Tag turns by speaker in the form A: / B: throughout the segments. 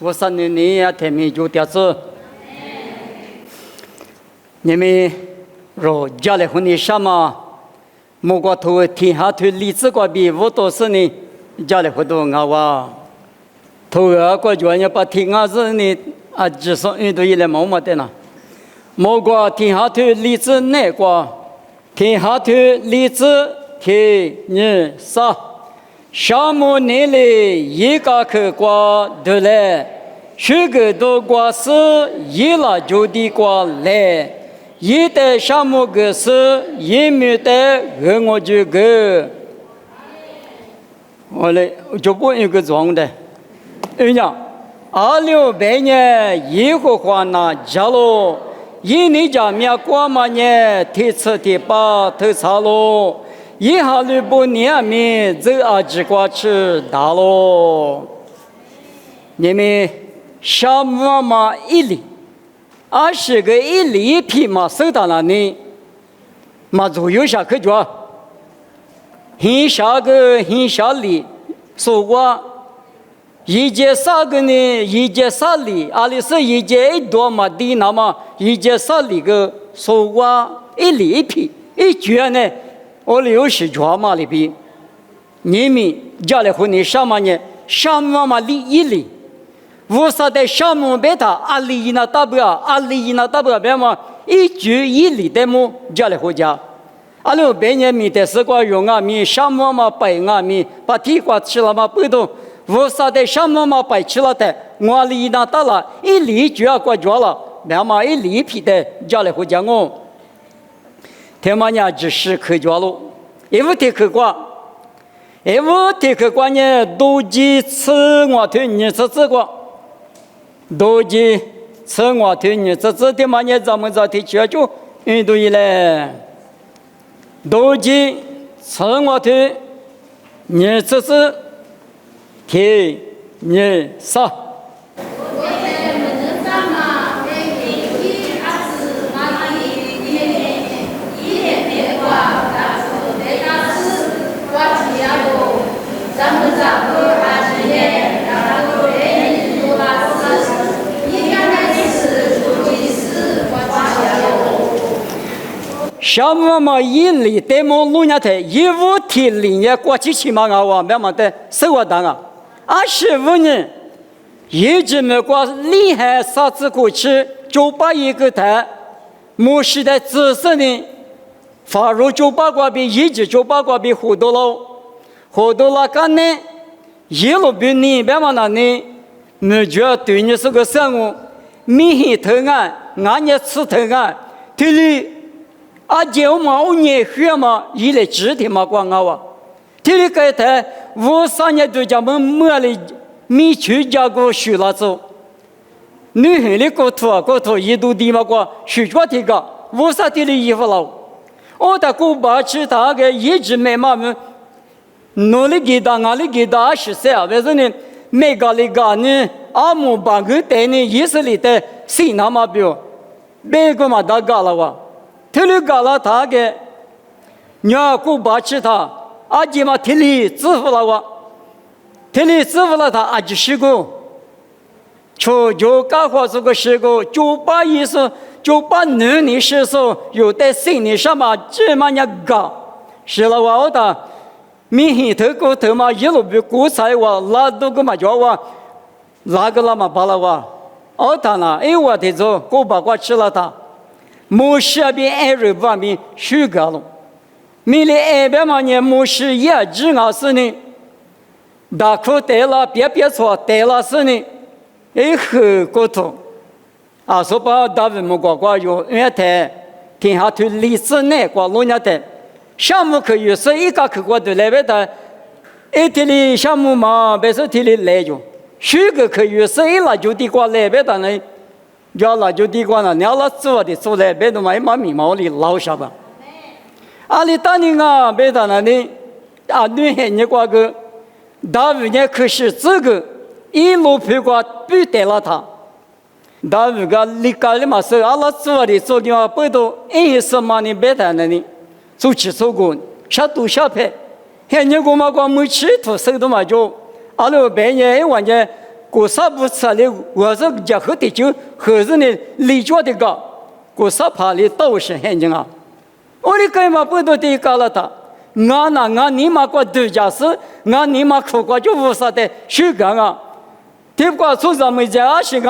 A: 我三年你也天命就点子，你们若家里婚礼什么，莫过头天下头例子过比我多是呢，家里活动我哇，头过就要把天下子呢啊，至少运动一来毛毛的呢，莫过天下头例子那个，天下头例子天日啥。项目内里一个客观的来，许个多个是一了就地过来，一的项目个是一没的和我这个，我嘞就不一个装的，人家2600年一户话那家喽，一年家面过嘛呢，提车提把头擦喽。一下吕布年面走啊几瓜吃大喽，你们小妈妈一粒，20个一粒一匹嘛收到了呢，嘛左右下去着，很小个很小粒，说过一节3个呢，一节3粒，阿里是一节一多嘛地那么一节3粒个，说过一粒一匹，一卷呢。我留是抓马里边，你们家里婚礼什么呢？什么嘛里一里，我说的什么别他阿里那大不了，阿里那大不了别嘛，一句一里的么家里回家，阿六别人米的是个用啊米，什么嘛白啊米，把地瓜吃了嘛不动，我说的什么嘛白吃了的，我里那大了，一里就要过脚了，别嘛一里皮的家里回家我。天马娘只是客家路，一无天客观，一无天客观呢，多几次我推你这个，多几次我推你这天马娘咱们这天去就运动一来，多几次我推你这天你啥？小妈妈一里带么路伢的，一五天里也过去起码我慢慢的生活当啊，25年一直没过厉害啥子过去，就把一个台，没事的知识呢，发入就把过比一直就把过比活多了干呢，一路比你慢慢那呢，你觉得对你是个生活，明显疼爱，俺也吃疼爱，对你。啊，就嘛，我年血嘛，一来肢体嘛，光啊！这里个台53年都叫我摸了米去加个水了走，女孩的个头一度地嘛个水抓这个，53天的衣服了，我的姑爸吃他个一直没嘛么，努力给他，俺力给他24啊，为什么呢？每个里个呢，阿姆把个带呢，意思里的谁那么表，每个嘛大个了哇。特里搞了他个，娘姑爸吃他，阿姐嘛特里支付了我，特里支付了他阿姐10个，就搞好这个10个，就把意思就把男女事手有的心里什么这么样搞，是了我的，明显头嘛一路比古菜我拉都个嘛叫我，拉个了嘛把了我他呢，我的走姑爸我吃了他。没事边爱人方面虚高了，没了爱边嘛呢？没事也只要是呢，大口带了别错带了是呢，很过头，啊，说把大卫们呱有原台天下头历史内呱弄伢的，项目可以是一个客观的来外的，一天的项目嘛，别说天里来就，许个可以是一了就地瓜来外的呢。要了就地瓜了，你要了做的做来，别都买米毛里捞下吧。阿里大人啊，别的那里啊，女孩你挂个，大卫呢可是这个一路陪过不带了他，大卫个离开了嘛是阿拉做的做的话，不都一什么呢？别的那里做起做过，下都下拍，还你我嘛光没吃土手都嘛就，阿拉白年一晚间。过啥不吃的，我是结合的就何是呢？理觉的个，过啥怕的都是很正啊。我的干嘛不都得搞了他？俺你妈过度假是，俺你妈苦过就无啥的修改啊。结果出咱们家是俺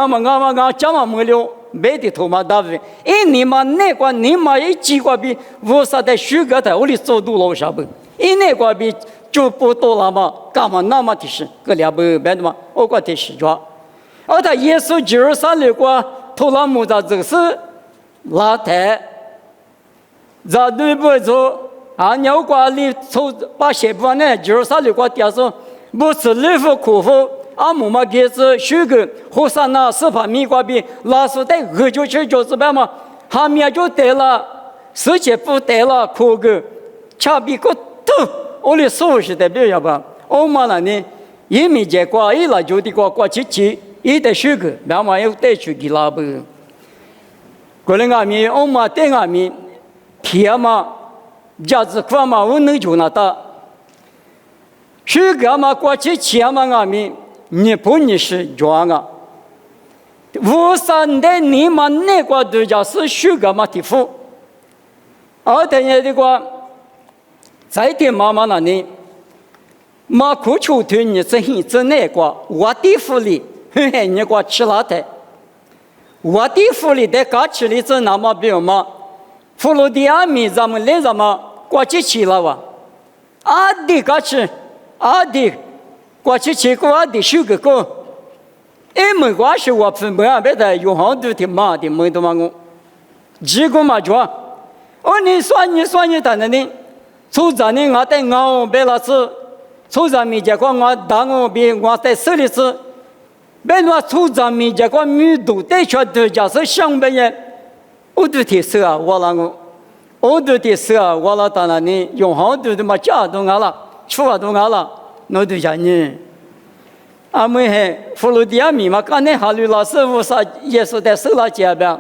A: 讲嘛没了，没的头嘛大为，你妈那个你妈一几个比无啥的修改的，我的速度老啥不？那个比就不多了嘛，干嘛那么的是个了不别的嘛，我过的是着。而他耶稣就是那个头拉木子就是拉台，咱对不做。你要管理从把些部分呢，就是那个点说，不是利夫苦夫，木嘛给是修个，和尚那是把米瓜比老师在喝酒吃就是办嘛，还没就得了，世界不得了，苦个，恰比个头，我的手是代表要吧，我嘛那呢，一米结果一来就的过去，一得修个，那么又得去给拉不，过来俺们我嘛对俺们偏嘛。价值观嘛，我能就那的。去干嘛？过去钱嘛，俺们你不你是赚啊？无三的你们那个度假是去干嘛的付？而等下的话，在的妈妈那里，马库秋推你这那个我的福利，嘿嘿，你个吃了的，我的福利在搞起来是那么比嘛？弗洛迪亚米咱们来咱们。过去吃了哇，阿弟过去，阿弟过去吃过阿弟修个过，没关系，我分不啊，别的有好多的嘛的没得嘛我，几个嘛做，你算你谈的呢，出咱呢我带我别了是，出咱米结果我打我别我带手里是，别说出咱米结果米多带出的假是上边人，我都提手啊，我那个。我都的是啊，我老当然呢，用好多的嘛家都俺了，出啊都俺了，那都讲呢。们还弗洛迪亚米嘛，刚才哈律老师傅啥也是在手拉街边，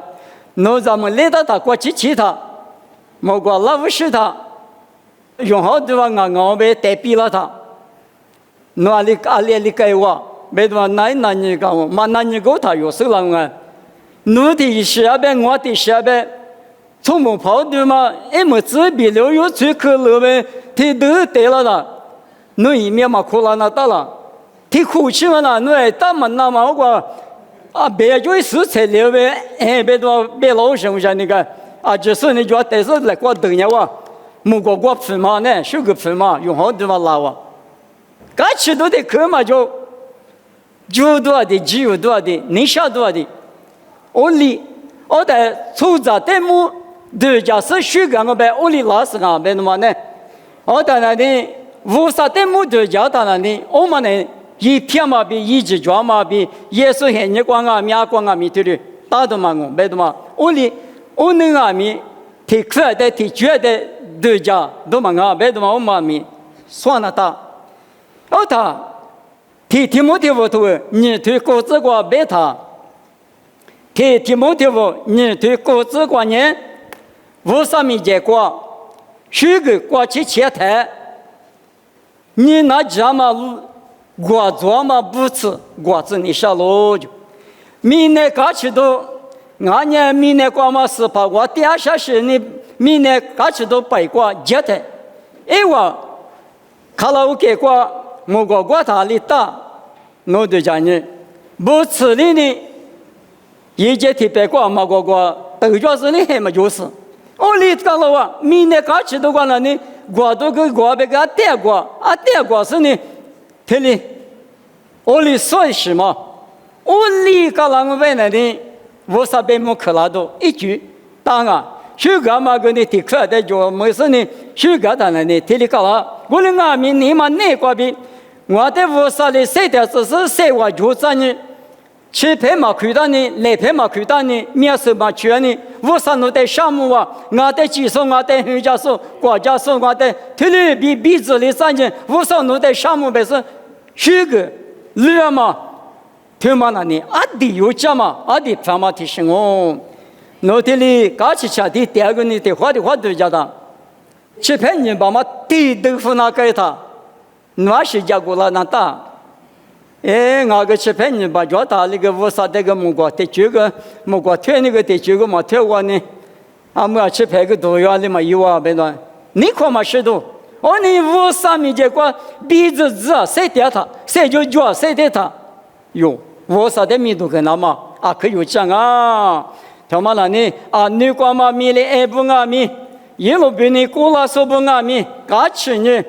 A: 那咱们来到他过去其他，莫过老不是他，用好多俺被代替了他，那里阿里给我，别的那你讲我，嘛那你给他有手了我，你的下边我的下边。从没跑的嘛，没自闭了，有最可乐呗，他都得了的，那一面嘛哭了那得了，他哭泣嘛那那大嘛那嘛我别就是材料呗，别多别老生下那个就是你就但是来过等呀哇，没过分嘛呢，修个分嘛，用好的嘛拉哇，该吃都得喝嘛就多少的，只有多少的，你下多少的，我在出杂的木。对，假设修改我呗，屋里老师啊，别那么呢。我当然呢，无啥的目的叫当然呢，我们呢一天嘛比一直转嘛比，也是很你光啊，面光啊，面对的，打的嘛我，别的嘛，屋里我能啊面，提快的提绝的对家都嘛啊，别的嘛我嘛面，算了他，他提莫提我头，你对国子国别他，提莫提我，你对国子国呢？无啥没结果，许个过去前台，你那家嘛，我做嘛不吃，我子你下楼就，明年过去都，俺年明年过嘛是把我第二下是你明年过去都白过接台，我卡拉 OK 过，我过他里打，我就讲你，不吃的呢，一节提白过嘛过，都叫是你还没就是。我里讲了话，明年过去都讲了呢，我都跟我别给带过，带过是呢，这里我里说什么？我里讲了我为了呢，我啥别没克拉多一句，当然，修改嘛跟你提出来的就没事呢，修改当然呢，这里讲了，我的俺们你们那个边，我的我啥的谁的只是谁我就这呢。去拍嘛看到呢，来拍嘛看到呢，面试嘛去呢，我上头的项目啊，我的技术，我的人家说，国家说，我的体力比子里3年，我上头的项目本是许个热嘛，他妈那呢，的有讲嘛，的他妈提醒我，那这里搞起下的第二个呢，的话都叫他，去拍你把嘛地豆腐那给他，那是结果了那大。我个吃饭你把脚打那个乌沙这个木瓜，得九个木瓜推那个得9个嘛推我呢，没有吃饭个多远的嘛有啊，别乱，你看嘛是多，你乌沙米结果鼻子子啊，谁点它，谁就脚谁点它，哟，乌沙的米都跟那嘛可有讲啊，他妈那呢你光嘛米的爱不阿米，一路比你过了说不阿米，嘎吃呢。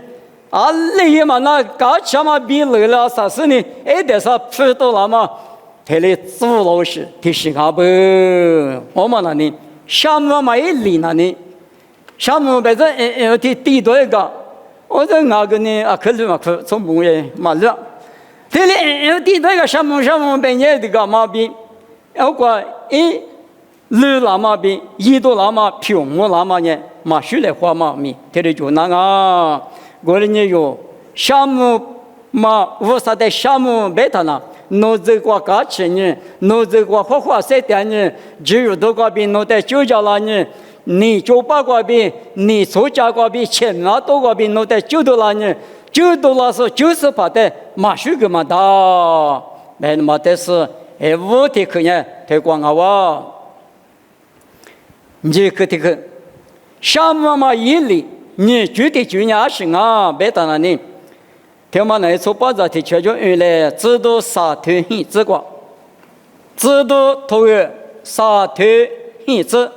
A: 累嘛那搞什么比累了啥事呢？得啥吃到了嘛？他的祖老师提醒我不，我们那里项目嘛也累那里，项目本身地多一个，我这那个呢可能嘛可从不也嘛了，他的地多一个项目本身这个嘛比，如果累了嘛比，一多了嘛平木了嘛呢，嘛学来花嘛米，他的就那个。我们有项目嘛，乌沙的项目别谈了，弄这个搞起呢，弄这个花塞点呢，只有多个比弄在酒家了呢，你98个比，你出家个比，1000多个比弄在9多了呢，9多了是98的，马修个嘛大，没那么的是，5的可能推广啊，你个这个项目嘛一里。你具体就20啊，别当然呢。听嘛来说，把这的全球原来制度沙推很直观，制度投入沙推很直，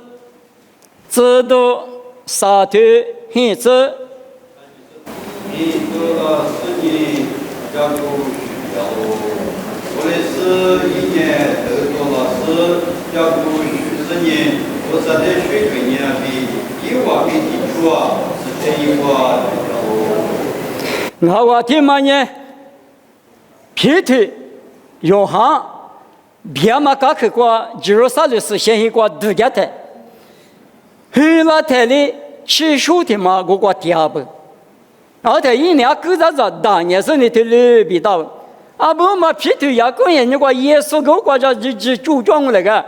A: 制度沙推很直。
B: 你做了10年，加入需要，我的是1年都做了10，加入10年，我现在水平呢比1万比基础啊。
A: 我听嘛呢，皮腿有行，别嘛搞去过，就是啥的是先一个度假台，后来台里吃手的嘛，我第二步，而且1年够着当年是你的路比到，不嘛皮腿也个人，你个耶稣给我国家就主张那个，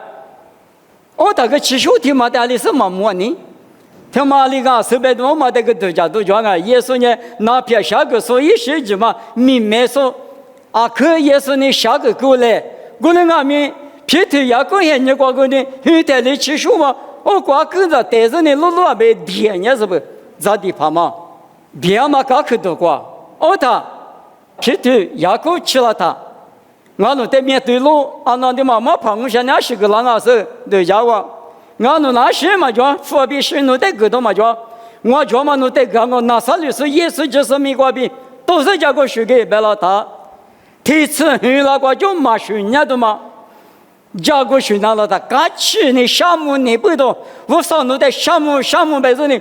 A: 大概吃手的嘛，但是什么么呢？他妈的个手边多嘛这个度假都讲啊，耶稣呢那片下个说一世纪嘛，明白说可耶稣呢下个过来俺们皮头也过人家过个呢，后台里吃书嘛，过跟着但是呢路被点呢是不？咋地怕嘛？别嘛搞去多过，他皮头也过吃了他，俺们对面对路那的嘛怕我想那是个啷个是对家伙。我那些嘛叫佛比是弄得个多嘛叫，我叫嘛弄得个我那啥就是耶稣就是美国比，都是这个学给白了他，第次后那个就嘛学人家的嘛，这个学那了他，刚去你项目你不懂，我上弄的项目白子呢，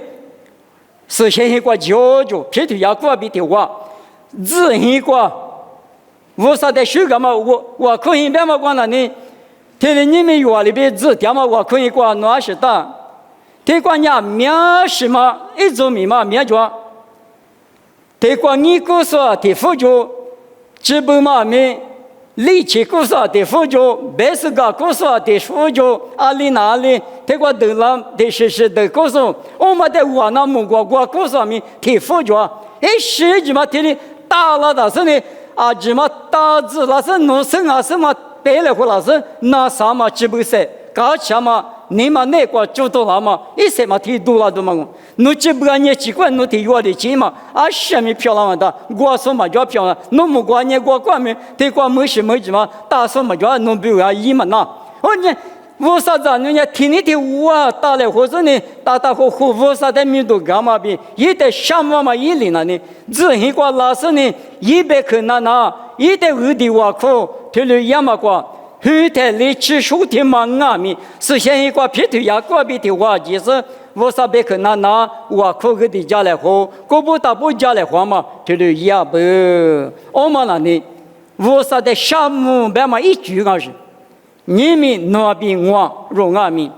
A: 是先一个教皮头也过比的话，自一个，我说的学个嘛，我可以别嘛讲了呢。他的你们院里边字点嘛，我可以管哪些的？他管伢名什么？一种名嘛名叫。他管你故事的辅助，基本嘛名，力气故事的辅助，白事个故事的辅助，里哪里？他管德朗的是的故事，我们的我那木瓜故事名的辅助，实际嘛他的打了的是呢什么打字那是农生什么？白了或老师那啥嘛基本上搞起嘛你嘛那个就到了嘛一些嘛提多了的嘛侬基本上你习惯侬提我的钱嘛什么漂亮的我说嘛叫漂亮侬不管你我管没对管没什么嘛大说嘛叫侬不要一嘛那我啥子人家听你的我打来或者呢打和我啥的民都干嘛比也得什么嘛一零了呢只一个老师呢100克那也得2的我口他的也嘛过后台里吃手的嘛米是先一个皮头也过比的话就是我啥别克那我口个的家来喝过不打不家来喝嘛他的也不我们那呢我啥的项目别嘛一句个是你们那边我容阿米，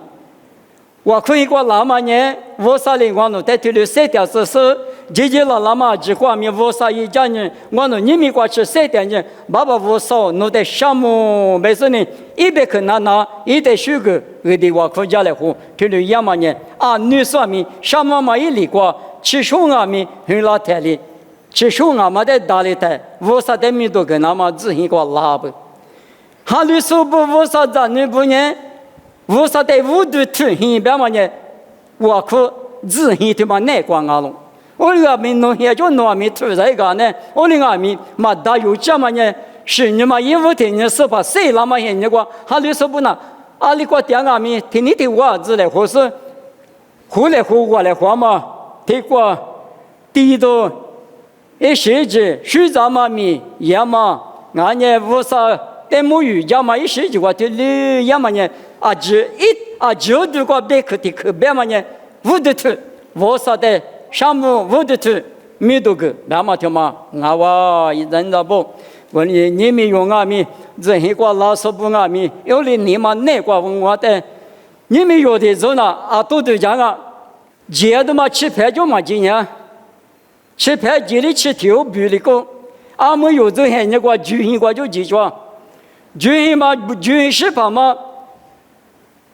A: 我可以过那么年，我啥的我弄在这里3点40，姐姐了那么几块米我啥一家人，我弄你们过去3点人，爸爸我少弄在项目没事呢，100克那一袋水果，我的我可家来喝，这里亚嘛年女算米，项目嘛一里过，吃手阿米，很老太里。其实我们在打理的，无啥的米都跟那么自行过拉不，哈律师不无啥子你不呢，无啥的无度土行别么呢，我可自行的嘛难管阿龙，我那个民农业就农民土在干呢，我那个民嘛大有这么呢，是你嘛因为天你是把谁那么现你个哈律师不呢，阿里个点阿民听你的话子来，或是后来后过来话嘛，这个地都。一时之水咱们米也嘛，俺呢无啥在母语也嘛一时之话就绿也嘛呢就这个别克的克别嘛呢无的土无啥的项目无的土没多个那么就嘛俺娃一人了不我你们用俺们这些个老师不俺们有的你们那个文化的你们有的时候呢都讲啊节的嘛吃饭就嘛今年吃饭节里吃条比里个，俺们有这些那个军营个就记住，军营嘛军事法嘛，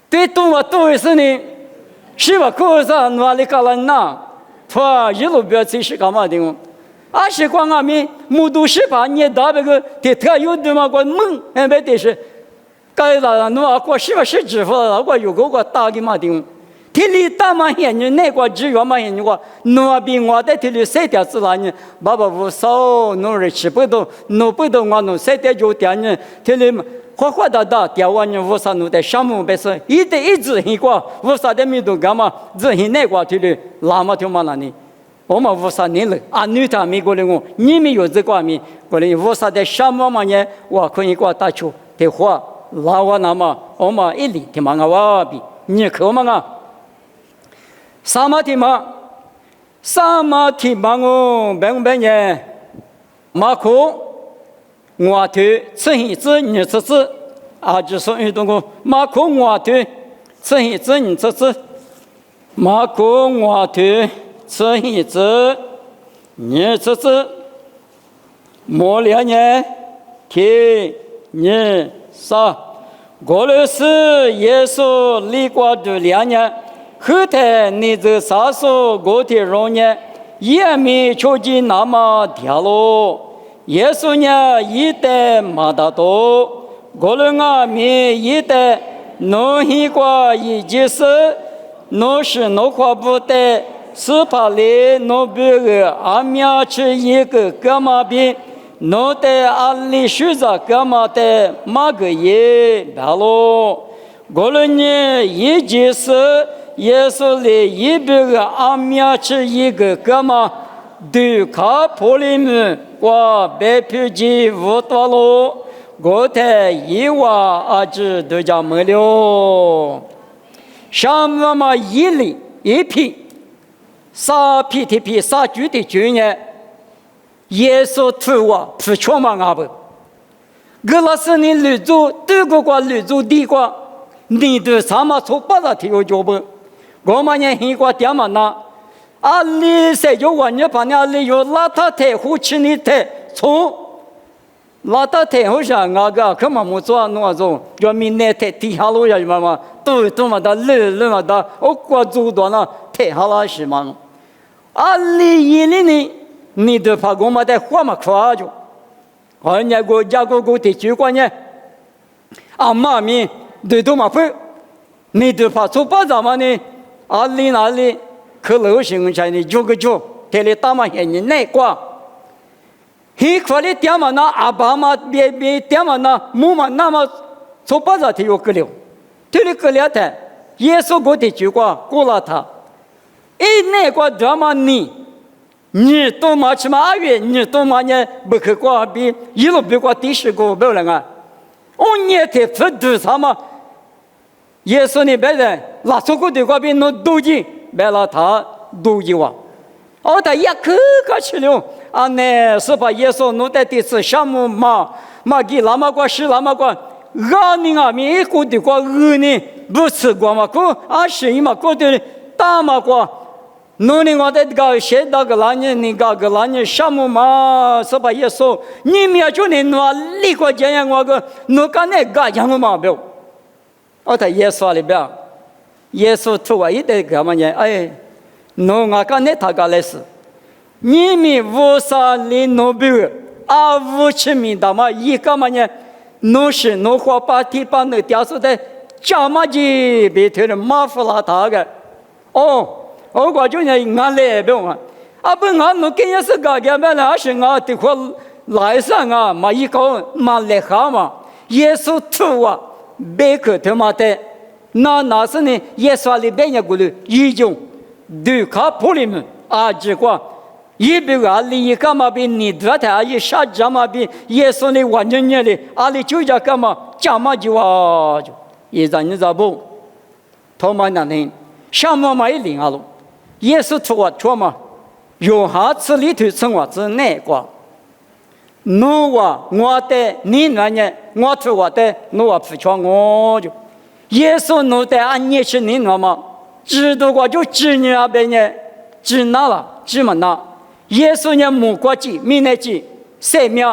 A: 对动物都是呢，是吧？可是哪里搞了呢？他一路不要去是干嘛的？啊，是光俺们木都是把你打那个，对他有的嘛个猛，别的是，该了那个是不是支付了？我有个打的嘛的。天里大嘛些人那个只有嘛些人个，那边我在天里晒点子啦呢，爸爸无少，那人吃不到，那不到我那晒点就点呢，天里哗哗哒哒，点完呢无啥弄的项目不是，一直一个无啥的米都干嘛，这些那个天里拉嘛就嘛那呢，我们无啥人了，啊女的美国人我，你们有这个米，过来无啥的项目嘛呢，我可以过打球的话，拉我那么我们一里的嘛我比你可嘛啊。什么地方哦？白年，马库我推吃一只你吃吃，啊，就说运动个马库我推吃一只你吃吃，马库我推吃一只你吃吃，莫2年天你啥？过来是耶稣离过的2年。后台你这啥时候我的容年也没求进那么条路，耶稣呢一代马达多，我们啊没一代农一个一件事，农是农花不得，是怕嘞农别个阿苗吃一个干嘛病，农的阿里学着干嘛的马个也条路，我们呢一件事。耶稣的一百个阿米亚吃一个干嘛？对卡普里姆我白皮鸡无多罗，我的一娃儿子都叫没了。上面嘛一里一批，啥批的批，啥句的句呢？耶稣图我不全嘛阿不？俄罗斯的女主，德国个女主地个，你都什么出八大体育脚本？我们呢，一个点嘛那，阿里谁就问你把那里有邋遢太胡吃你太从邋遢太好像那个根本没做那种，就明年太低下路呀嘛，都嘛的累嘛的，我过做多了太好了是嘛？阿里一里呢，你都怕我们在花嘛夸就，人家国家个地区关呢，阿妈咪对都嘛会，你都怕做不着嘛呢？阿里哪里可流行起来就个就，这里大嘛些人内挂，很快的点嘛那阿爸嘛别点嘛那木嘛那么做不着的有个了，这里个了的，耶稣国的就挂过了他，一内挂这么你多嘛起码2月，你多嘛呢不可挂比一路别挂第10个不了啊，我年的不都什么？耶稣呢？别人拉出过的话，别弄妒忌，别让他妒忌我。他一口吃了，呢是把耶稣弄在第4项目嘛给那么个是那么个，阿米一个的话呢不吃过嘛个，是嘛个的大嘛个，弄的我在个写那个那年那个那年项目嘛是把耶稣，你们就能弄立刻这样我个，弄个那个样嘛不？他耶稣里边，耶稣出来一代干嘛呢？弄我干那他干来是，你们无啥里努比啊无吃米的嘛，一个嘛呢，努是努花把地把那掉出的，加嘛就别推了马夫拉他个，哦，我就呢俺来不嘛，啊不俺努今年是个个嘛呢，是俺的话来上啊嘛一个嘛来哈嘛，耶稣出啊，别个他妈的，那是呢，耶稣里边也过了一种，对卡普里面啊这个。一比个里一个嘛比你得他一杀家嘛比耶稣的完整年的阿里就叫干嘛家嘛就啊就一张你咋不？他妈那天什么嘛一领啊喽？耶稣出我出嘛，有下次里头生活是哪个？努我的你那年我出我的努我不穿我就耶稣努的俺也是你那么知道我就知你那边呢知哪了知么哪？耶稣呢，木瓜子、米奶子、生命，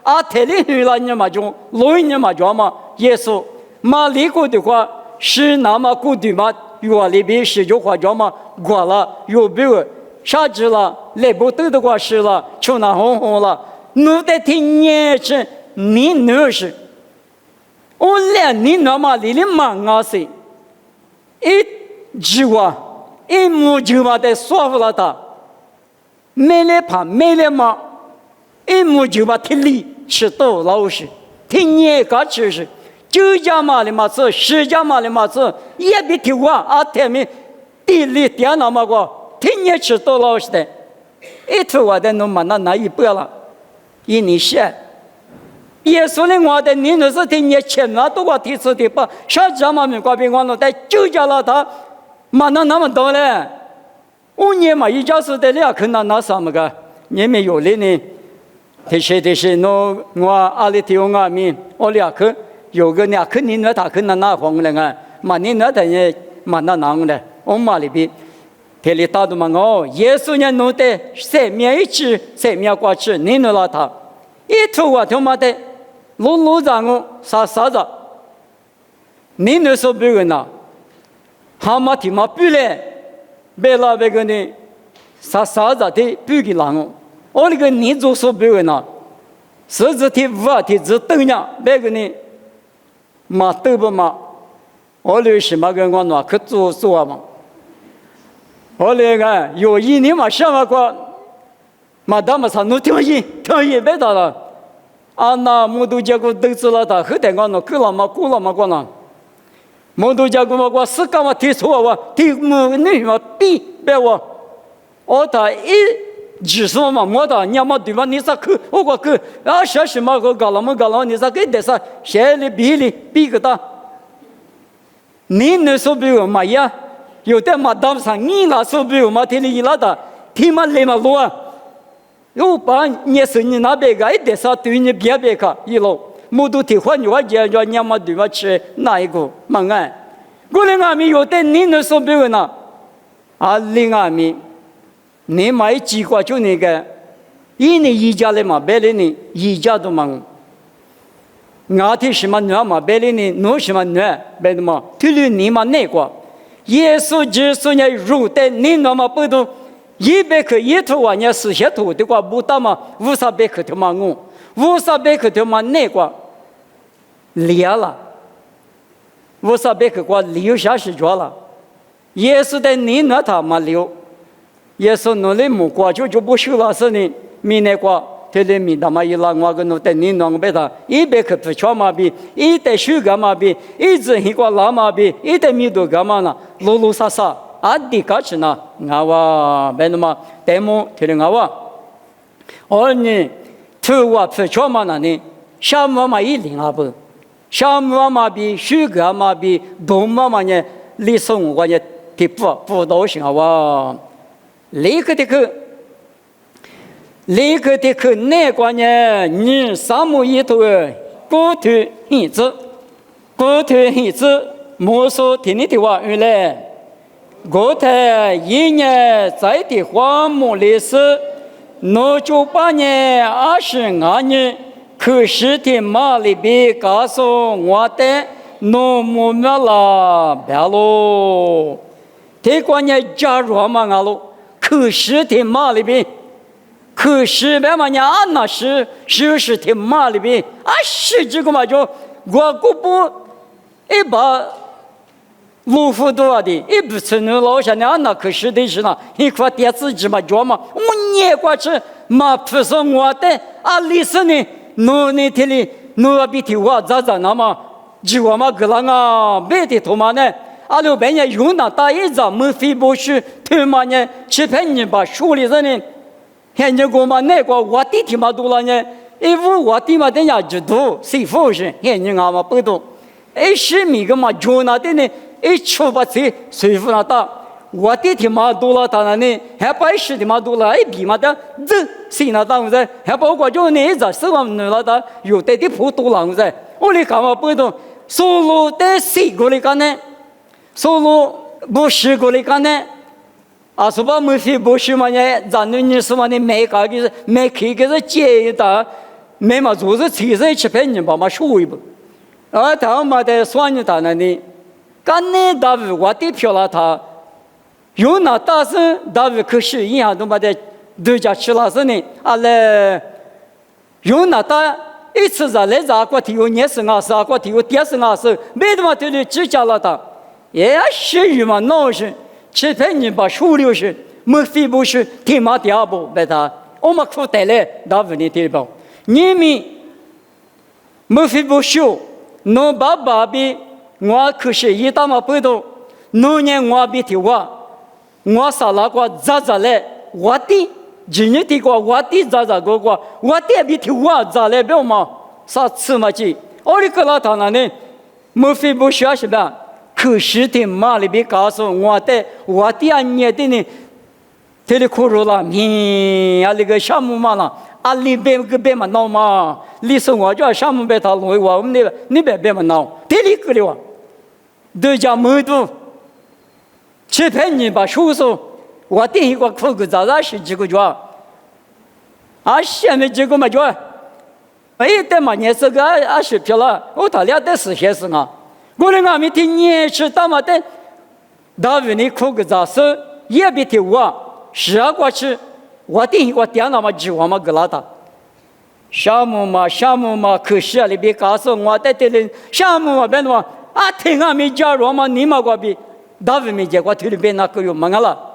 A: 啊，特里去了你嘛就，路你嘛就嘛，耶稣，嘛里过的话是那么过的嘛，原里边是就话叫嘛，过了有别个，啥子了，来不得的话是了，就那红红了，努得听年轻，你努是，我连你那么里忙啊是，一句话，一木就嘛得说服了他。没来怕，没来骂，一木就把体力吃到老实，听你个吃是9家嘛的嘛子，10家嘛的嘛子，也别听话啊！他们地里电脑嘛个，听你吃到老实的，一头我的弄嘛那一百了，一年些，耶稣的我的你那是听你钱嘛都我提出的吧，啥家嘛没挂别光了，但9家了他，嘛那么多嘞。5年嘛，一家是得了，可那什么个？你们有的呢？这些我阿里提我们，我俩可有个俩可你那他可那黄了啊？嘛你那他也嘛那难的，我嘛里边，这里打的嘛我耶稣呢弄的生命一吃，生命过吃，你那了他，一头啊他妈的，路上我啥子？你那说别个呢？蛤蟆提嘛不来。别拉别个呢，啥子的不给人哦，我那个你做说别个呢，甚至的5的只等呀，别个呢，嘛都不嘛，我那什么个我那可做嘛，我那个有一年嘛什么个，嘛他们说侬听一别打了，啊那木头结果都知了的，后头我那去了嘛过了嘛过了。摩托车我我是干嘛提错我提木那么比别我他一只说嘛我他你嘛对吧你啥去我去啊啥什么个搞了你啥给的啥谁里比个的你那说比我嘛呀有的嘛当上你那说比我嘛提里拉的提嘛来嘛路啊有把你是你那边个一点啥对你别个一路摩托提换你话讲叫你嘛对吧吃哪一个嘛爱过来俺们有的你那说比我呢啊另俺们你买几个就那个一年一家的嘛别的呢一家都忙俺的什么女嘛别的呢侬什么女别的嘛对了你嘛那个耶稣基督呢入的你那么不都100克一头啊你40头的话不大嘛50克的嘛我50克的嘛那个裂了50克过流下去着了耶稣的你那他嘛流耶稣那里木瓜就不修了是呢米那个这里米他妈一拉我跟侬的你弄别他100克不全嘛比一袋水干嘛比一只一个拉嘛比一袋米多干嘛呢路撒啊的个去呢我别那么带么这里我而你头我不全嘛那呢什么嘛一零不什么嘛比水干嘛比动嘛呢里送我呢的不都行我立刻的去那个呢你3亩一头骨头一只莫说听你的话原来我在1年在的花木里是98年22年可是的马里边告诉我的农木没了别喽这个呢加入嘛了可是的马里边可是别嘛呀，那是挺麻里边，是这个嘛就我古不一把路虎多的，一不是那老乡的那可是的是呢，一块电子机嘛叫嘛，我年过去嘛不是我的历史呢，那天里那比提我咋那么就我嘛个啷啊，别的他妈呢。六百年用那打一仗没飞不去，他妈呢700年把手里人呢，现在我们那个我弟弟嘛多了呢，我弟嘛等下就多，谁服是？现在俺们不懂，10米个嘛就那的呢，出把车谁服那打？我弟弟嘛多了，当然呢，还80的嘛多了，比嘛的这谁那当子？还包括就那一手往那打，有的普多浪子，我哩干嘛不懂？上路的谁过来干呢？上路不是过来干呢？是吧？没飞不是嘛呢？咱那是嘛呢？没干个是没开个是接的，没嘛做是车子700年把嘛收一步，他妈的算你当然呢，干呢大卫我的票了他，有那大事大卫可是一样都把的都家吃了是呢，来有那大。一次在来咋个提有年生啊，啥个提有电生啊是，没得嘛对的只家了的，也是于嘛闹是700年把手留是，没飞不是天马第二步被他，我们苦带来大问题地方，你们没飞不修，侬爸爸比我可是一大嘛不懂，侬年我比提我啥那个咋来我的。今年的个我的咋个个，我的比提我咋来表嘛？啥次嘛去？我哩个老唐那呢，没飞不学是吧？可是的嘛里边告诉我的年的呢，这里苦肉了，那个项目嘛了，里边个边嘛闹嘛，历史我叫项目被他弄我们那边嘛闹，这里个了，都叫没多，700年把手术。我第一个苦个咋是这个叫，下面这个嘛叫，但嘛年这个是票了，我他俩的是些事啊，我的俺们的年是大嘛的，大卫你苦个咋是也别提我，是过去我第一个电脑嘛就我们个拉达，项目嘛，可是里边告诉我的人，项目嘛别的嘛，听俺们加入嘛，你嘛个比大卫没结果推里边那个有忙了。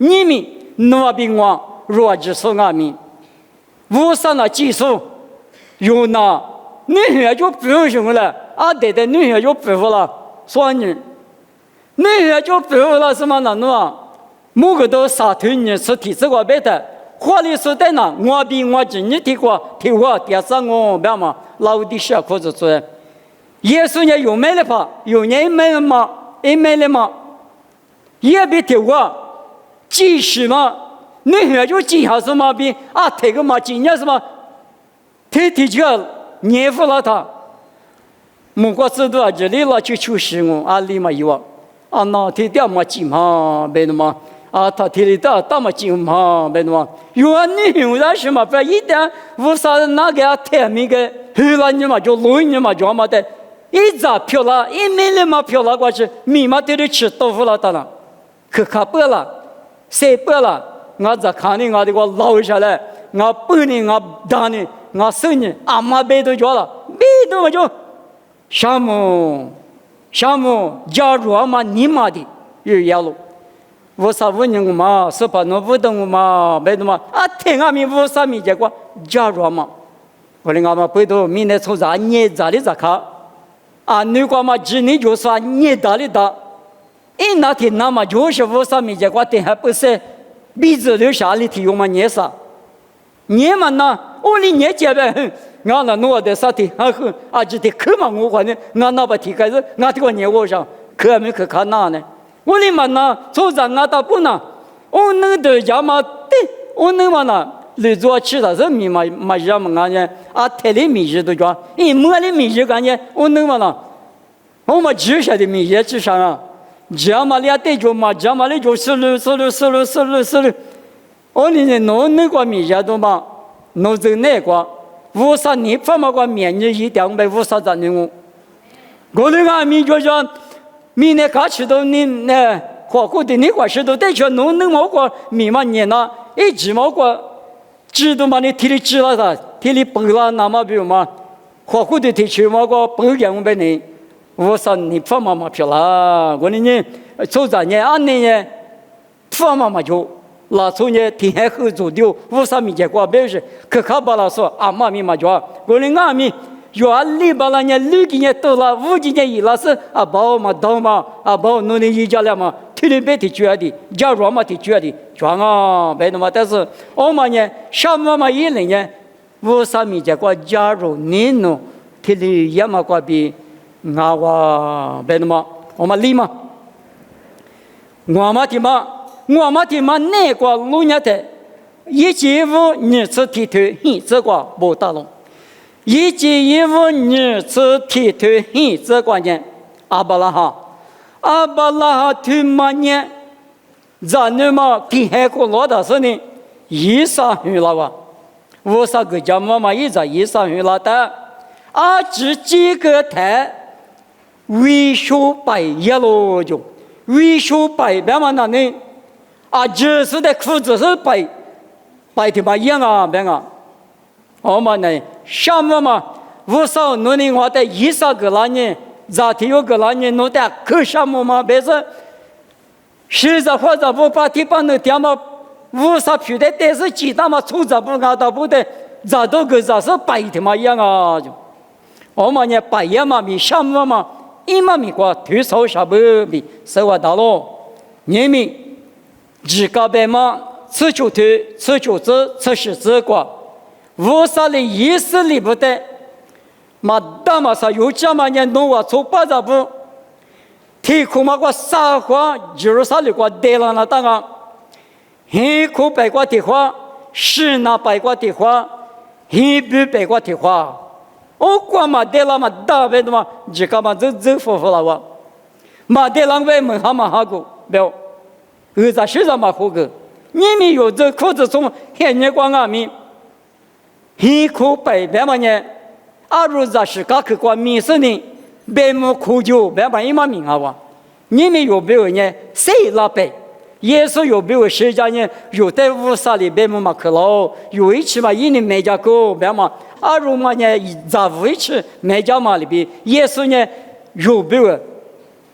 A: 你们那边我若只说俺们，无上那技术有那，女孩就不用了，对的，女孩就不服了，说你，女孩就不服了什么那弄啊？某个都杀头你是体质过别的，或者说在那我比我今年提过第三我别嘛，老的小裤子做，耶稣呢有买了吧？有人买了吗？买了吗？也别提我。即使嘛，你还就记下什么病这个嘛，今年什么，天这年付了他，莫过知道这里了就出事我里嘛有那天掉嘛金嘛，别的嘛他天里大嘛金嘛，别的嘛，有你有那什么不一点无啥那个天命个，后来你嘛就累你嘛就嘛的，一咋漂了，一没了嘛漂了过去，密码对里吃豆腐了当然，可卡不了。谁不了？我在看你，我的我捞下来，我帮你，我打你，我收你，妈背都叫了，背都我就项目加入嘛你妈的有要路，我啥问你嘛？是把侬不懂嘛？背的嘛听俺们无啥没结果加入嘛？我的俺们背都明天从啥你咋的咋看？你管嘛？今年就说你打的打。那天那么就是无啥没结果，但还不是鼻子留下里头有嘛年啥？年嘛那我的年结呗，俺那弄的啥的，这的可嘛我管呢，俺那把题开始，俺这个年我上可没可看那呢？我的嘛那从咱俺到不呢，我能的家嘛的，我能嘛那来做其他人民嘛家嘛俺呢台里民日都讲，莫的民日感觉我能嘛那，我嘛只下的民日至上啊。家嘛俩对着嘛，家嘛里就死了，我呢弄那个米家都嘛，弄这那个，无啥你发嘛个面你一点没无啥咱的我那个米就说，米那卡吃到你那火锅的那块石头，对着弄那么个米嘛你那一直么个知道嘛？你体力知了他，体力不了那么比如嘛，花胡的体去嘛个不养我们呢，我说你放妈妈票啦，我呢走着呢，安呢放妈妈就。拉出呢，天黑后做掉，我啥米结果别是，可卡巴拉说阿妈咪嘛就，我呢阿咪，有阿里巴拉呢，六几年到了，五几年伊拉是阿包嘛到嘛，阿包弄的一家了嘛，天天白提出来的，假如嘛提出来的，装啊，白的嘛，但是我嘛呢，上妈嘛一零呢，我啥米结果假如你弄，天天也嘛过比阿哇白的嘛，我嘛里嘛，我嘛的嘛。我们的嘛那个路年的，一节五二次提推，这个不大龙；一节一五二次提推，这个呢，阿巴拉哈推嘛呢，咱那么天海过罗的是呢，一上去了哇，我啥个家嘛一直一上去了的，这几个台维修白一路就维修白别嘛那呢。这是的裤子是白的嘛样啊，别个，我们呢，什么嘛，我少努力我的20个那年，咋提有个那年弄的可什么嘛，别是，实在或者不把地方弄掉嘛，50皮的，但是鸡蛋嘛，粗着不干的不的，咋都个咋是白的嘛样啊，就，我们呢白也嘛比什么嘛，一嘛米过推手啥不比，是我到了，年米。自个白嘛，吃就推，吃就吃，吃是吃过。50里20里不得，嘛大嘛啥有这么年弄我做八十步，天空嘛个撒花，就是啥里个得了那当啊，天空白个的花，是那白个的花，天边白个的花，我光嘛得了嘛大白的嘛，自个嘛走服了我，嘛得了外门哈嘛哈个，不要。在身上嘛活个，你们有这裤子从黑年光啊米，黑口白白嘛呢？如在是个客观民生呢，白木苦酒白嘛一嘛命啊哇！你们有没有呢？谁拉白？耶稣有没有谁家呢？有在50里白木嘛去了，有一次嘛一年没家狗白嘛，如嘛呢在一次没家嘛里边，耶稣呢有没有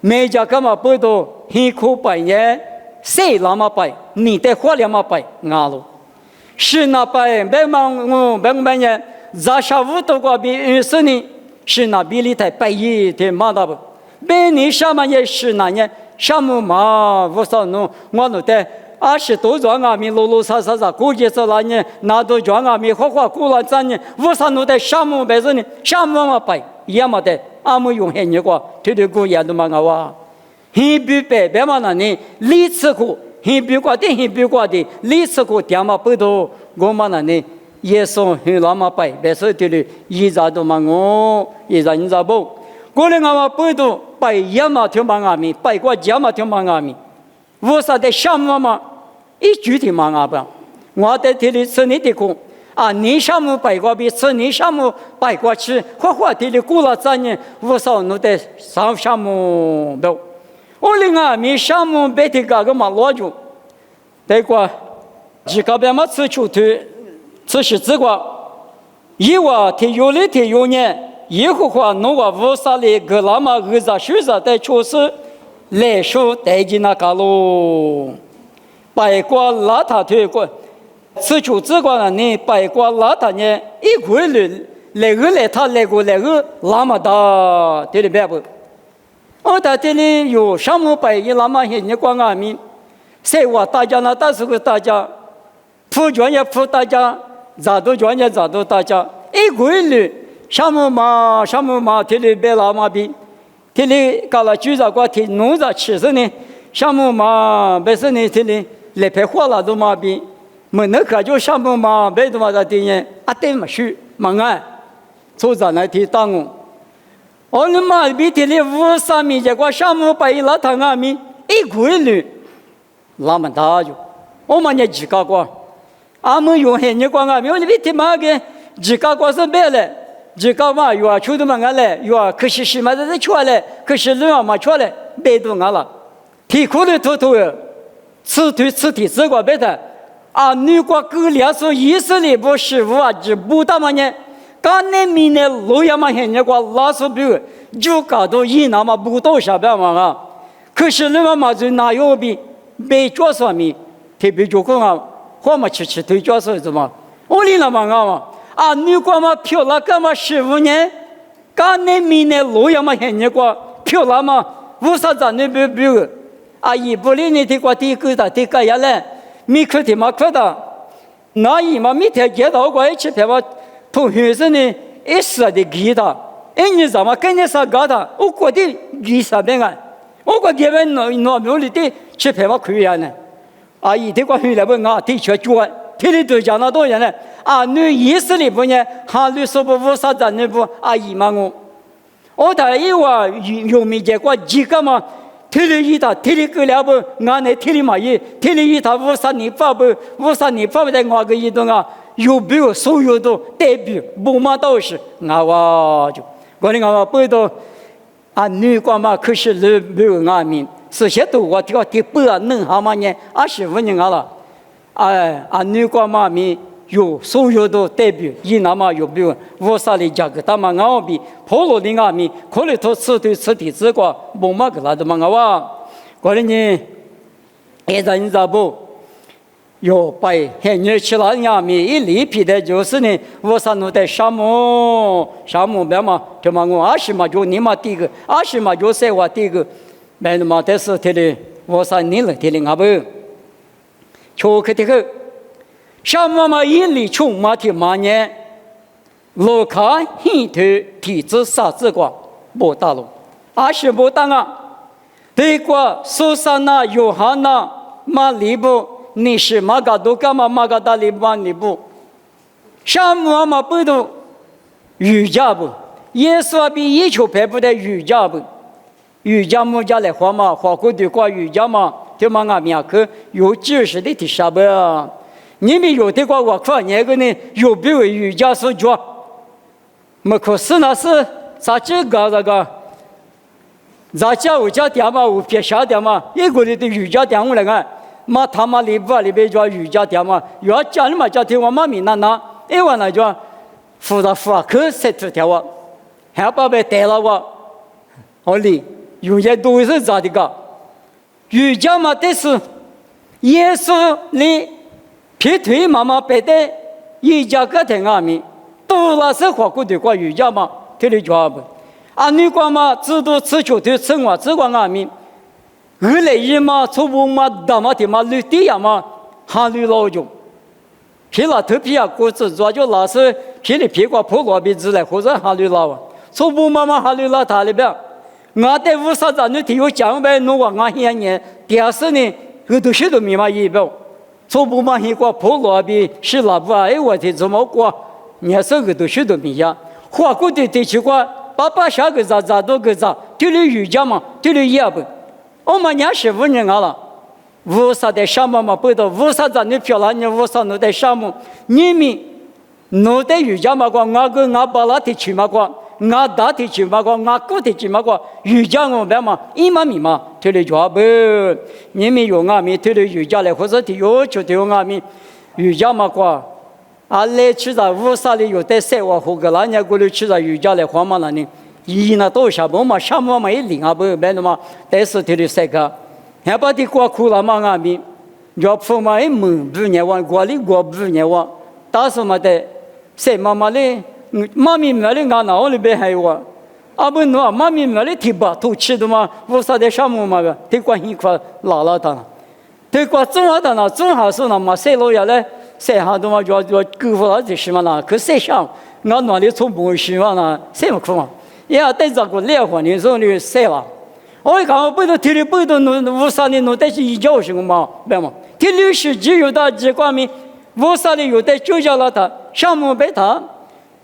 A: 没家干嘛不到黑口白呢？谁那么白？你的话那么白，阿罗，是那白白忙白忙呢？在下午都过比20年，是那比例太白一点嘛的不？白你什么也是那呢？什么嘛？我说侬我弄的20多庄阿米啰啰嗦嗦嗦，估计是那呢，那都庄阿米花花过了咱呢，我说弄的什么白是呢？什么嘛白？也没得，俺们用黑你过，推推过也都嘛哇。黑比白白嘛那呢？历次过黑比过的黑比过的历次过点嘛不多，我们那呢也送黑那么白白色的哩，一扎都嘛我一扎你扎不？我哩俺们不多白也嘛听嘛阿米，白过也嘛听嘛阿米，我说的什么嘛？一句的嘛阿不，我在这里吃你的苦。你什么白过比吃你什么白过吃，花花的哩过了3年，我说侬得上什么不？我哩阿米什么白的个嘛老久，对过，这个别嘛吃出去，吃是这个，一话提有哩提有呢，以后话侬话50里个那么20的确实来说带进那个喽，白过邋遢推过，吃出这个呢，你白过邋遢呢，一回来他来过来个那么大，对的别不？我在这里有什么白衣那么些你光阿米，谁话大家呢？但是个大家，普专业普大家，咋都专业咋都大家，一规律什么嘛，这里别那么比，这里搞了居着过提农着吃是呢，什么嘛，别是呢这里来拍花了都嘛比，没那个就什么嘛，别的嘛在地呢，对嘛是嘛爱，做着来提当我。我们嘛比这里50米结果什么白老汤阿米一规律，那么大就，我们也几个过，俺们用黑你光阿米，我们比这嘛个几个过是别了，几个嘛有出的嘛俺来，有可是什么在出来，可是人嘛出来，别都俺了，提苦的偷偷的，吃腿吃的这个别的，啊，你国格列说以色列不是无啊，只不大嘛呢？刚那明年6月嘛，现在国拉说比就搞到一那么不到下边嘛啊。可是那么嘛就哪有比被角色咪特别就讲啊，或嘛吃对角色怎么？我哩那么啊，啊，你国嘛票了干嘛15年？刚那明年6月嘛，现在国票了嘛，无啥子那比啊，一不离你的国地个的地个也来。米克的马克的，那伊嘛米天见到过一起拍嘛，同学生呢一时的给他，哎你怎么跟你啥搞的？我觉得给啥边个？我觉得那庙里的去拍嘛可以呢。啊，一天过回来问啊，的确做，天天都讲那多人呢。啊，你意思里不呢？哈律说不无啥子那不啊姨嘛我台一话有没见过几个嘛？天里一他，天里个了不，俺那天里嘛也，天里一他53年发不，53年发不在我个一段啊，有没有所有的代表，不嘛都是俺哇就，我的俺哇不到啊，女官嘛可是没有俺们，是些都我挑第8能好嘛呢，25年了，哎啊女官嘛咪。有所有的代表，以那么有没有无啥的价格，他们俺比普罗的俺们可能都吃对吃的这个不嘛个那的嘛哇，过来呢，现在你咋不？有摆很年轻了俺们一离皮的就是呢，无啥弄在沙漠边嘛，就嘛我20嘛就你嘛第一个，20嘛就3话第一个，没那么但是他的无啥你了，他的俺不，巧克力个。上妈妈一里穷马蹄马年，路看黑头体质啥子个不大路，20不当啊。对过苏珊娜、约翰娜、马里布，你是马嘎多干嘛？马嘎达里马里布，上妈妈不都瑜伽不？耶稣比一球拍不得瑜伽不？瑜伽木家来画嘛，画过对过瑜伽嘛，就嘛俺面去有90的提啥不？你们有的话，我看那个呢，有没有瑜伽手脚？没可是那是咋这个那个？咱家我家店嘛，我别下店嘛，一个人的瑜伽店我来看，嘛他妈里边叫瑜伽店嘛，要家里嘛家庭我妈咪那，一晚那叫扶可塞出条啊，还把被带了我，好哩，有些都是咋的个？瑜伽嘛，但是耶稣哩。劈腿妈妈背的一家个庭阿米，都那是花过的过瑜伽嘛，这里叫不？啊，你讲嘛，只都吃球的生活，只管阿米，二来一嘛，初步嘛，大嘛的嘛，绿地呀嘛，哈绿老久，劈了头皮啊，果子抓就那是劈的劈过破罗鼻子来，或者哈绿老啊，初步嘛哈绿老他里边，俺在乌沙站的体育奖杯弄我俺些年，第二次呢，我都许多密码仪表。初步嘛，一个破罗比是那不哎，我的怎么过？你说个都许多米呀，花过的地区过，爸下个咋都个咋，对了瑜伽嘛，对了也不，我们家15年了，无啥的项目嘛，不到无啥子你漂亮，你无啥弄的项目，你们弄的瑜伽嘛过，俺个俺巴拉地区嘛过。俺大地区嘛个，俺古地区嘛个，瑜伽我们嘛，一嘛米嘛，推了脚不？你们用俺们推了瑜伽来，或者提有就推俺们瑜伽嘛个，啊来去在乌沙里有在塞瓦湖个，那年过来去在瑜伽来花嘛那呢，一那多下不嘛，下么嘛一零啊不，没那么，但是推了塞个，还把的过苦了嘛俺们，要铺嘛一门不年往过里过不年往，打什么的，塞妈妈嘞。妈咪买的俺那里边还有啊，啊不喏，妈咪买的提把头吃的嘛，无啥的项目嘛个，提过一块拉拉的，提过中下的呢，中下是那么塞落下来，塞下的嘛就够不了这些嘛啦，可塞上，俺那里从不希望啦，塞不空啊，也要带着个烈火，你说你塞了，我一看我不都提的不都弄无啥的弄带起一脚什么嘛，别嘛，提60只有的几块米，无啥的有的就叫了他，项目被他。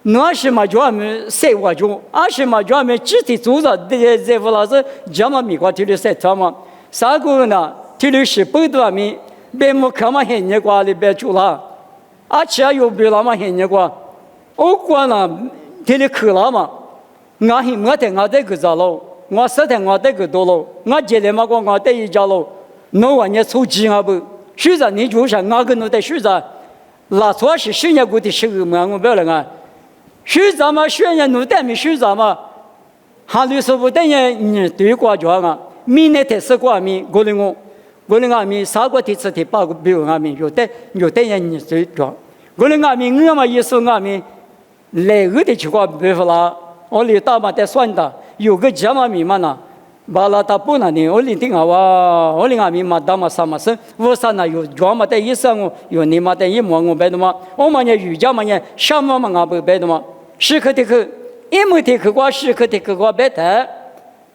A: 那是嘛，就俺们塞我就，是嘛，就俺们集体组织的这副老师，叫嘛米瓜提的塞他嘛，啥个呢？提的10多万米，别么看嘛很热瓜里边住了，其他有别了嘛很热瓜，我管了，提的可了嘛，俺很我在个咋喽，我实在我在个多喽，我接连嘛我在一家喽，那玩意出钱啊不，学着你就是俺个弄的学着，拉错是学年过的时候嘛，我不要了啊。学着嘛，学年弄的没学着嘛，哈律师不等于你对挂着啊，明年的是挂米，过了俺米3个的次的8个比如俺米有的你对着，过了俺米我嘛也是俺米，来个的就挂别说了，我里大嘛在算的，有个节嘛米嘛呢。巴拉达布那里，我领定啊哇，我领阿米嘛达嘛啥嘛是，我啥那有专门的意思我，有你嘛的一模我白的嘛，我嘛呢瑜伽嘛呢，什么嘛我不白的嘛，时刻的去，一没的去过，时刻的去过白的，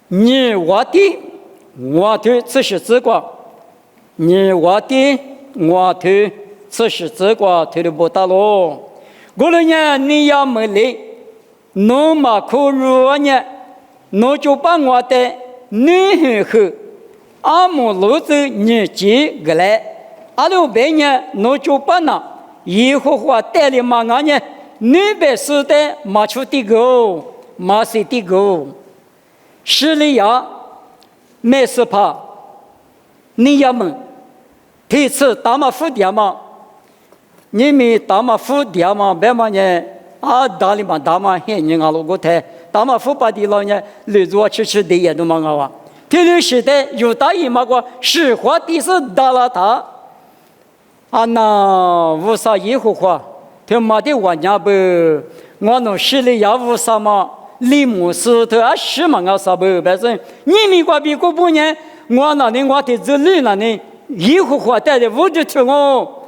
A: 你我的这是自挂，你我的这是自挂，推的不大喽，过了呢你要没来，侬嘛可如呢，侬就把我的。女后阿姆路子日记个来，阿六百年侬就把那耶和华带领马鞍呢，女百世代马出的狗，马是的狗，施利亚没事怕，你要们这次大马夫dia嘛，你们大马夫dia嘛，别嘛呢啊，大里嘛大马很人阿路过台。大马夫把的老呢，绿做吃的也都蛮好啊。这个时代有大姨妈个实话的是大了他，啊那无啥耶和华，他妈的我家不，我弄势力也无啥嘛，李牧师他啊是嘛我啥不，反正你们过比过不呢，我那里我的子女那里耶和华带的我就听我，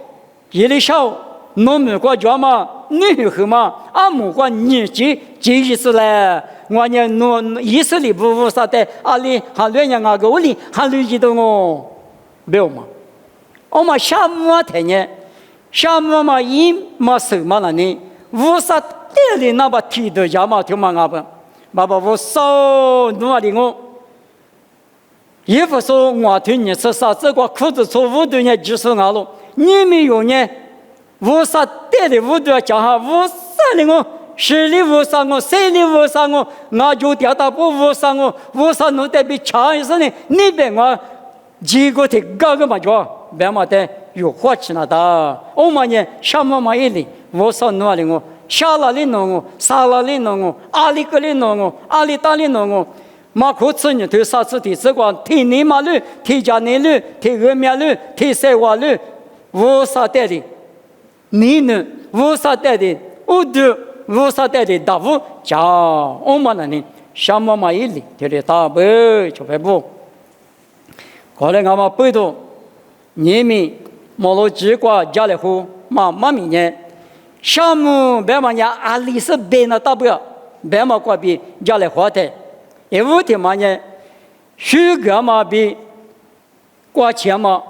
A: 一里少，我们国家嘛。女后嘛，阿母个年纪几意思嘞？我呢，侬以色列不啥的，阿里还两年阿个屋里还留意到我，没有嘛？我嘛下午太呢，下午嘛一嘛手嘛那呢，无啥带的那把提的家嘛听嘛阿不，爸爸我少努力我，也不说我对你吃啥这个裤子错误对你就是阿喽，你没有呢？无啥带的无多讲哈，无啥的我，实力无啥我，实力无啥我，我就调大不无啥我，无啥弄得比强一些呢？你别我几个的高个嘛着，别嘛的有花钱那的，我嘛呢什么嘛一里，无啥弄的我，下哪里弄我，啥哪里弄我，阿里个里弄我，阿里大里弄我。马可吃你对啥子的这个提尼马路、提加尼路、提峨眉路、提塞瓦路，无啥带的。你呢？无啥带的，我的无啥带的大屋家，我们那里什么嘛一里，就是大不就白不。后来俺们背到，你们马路机关家里后，妈明年，项目别嘛呀，阿里是别那大不了，别嘛过比家里花的，因为的嘛呢，许个嘛比花钱嘛，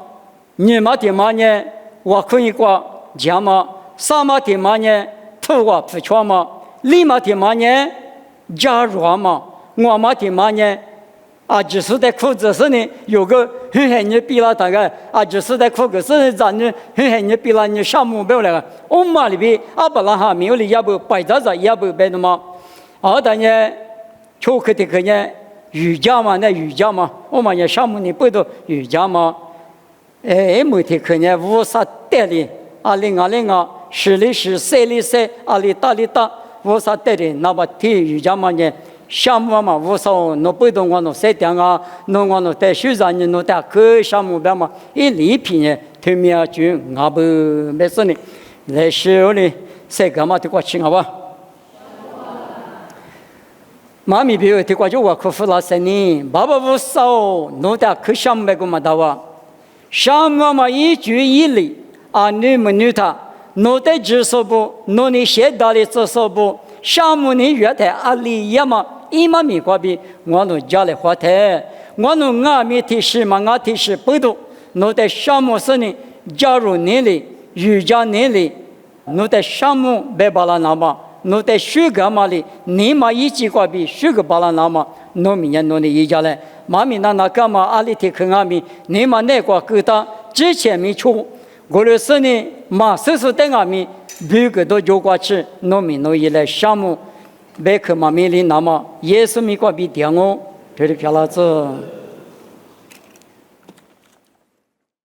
A: 你嘛的嘛呢，我可以花。讲嘛，啥嘛的嘛呢？土话不全嘛，里嘛的嘛呢？加入嘛，我嘛的嘛呢？啊，就是在裤子上呢，有个很牛逼了，大概啊，就是在裤子上咱呢很牛逼了，你项目不来了。我嘛里边啊，不然哈没有哩，也不白杂杂，也不白的嘛。啊，但呢，巧克的个呢，瑜伽嘛，那瑜伽嘛，我嘛也项目呢不都瑜伽嘛？哎，没的可呢，无啥带的。阿里啊，十里十，三里三，阿里大，无啥带的，那么体育家嘛呢，项目嘛无啥，侬不懂我侬三点啊，侬我侬带学生呢，侬带个项目边嘛，一礼品呢，对面就俺不没事呢，来时呢，谁干嘛的过去好吧？妈咪比如的过就我克服了3年，爸爸无啥，侬带个项目别个嘛的哇，项目嘛一句一理。啊，你们女他，侬在接受不？侬你现在的接受不？项目你越台阿里也嘛，一嘛没关系，我侬家里花台，我侬阿米提示嘛，阿提示不多，侬在项目上呢，加入你里，瑜伽你里，侬在项目别把它拿嘛，侬在学个嘛里，你嘛一起关系，学个把它拿嘛，侬明年侬的一家来，妈咪那干嘛阿里提克阿米，你嘛那个疙瘩之前没出。过了4年，马叔叔带俺们别个都就过去，农民农业来项目，别克嘛面临那么也是没关闭电我，这里漂亮子。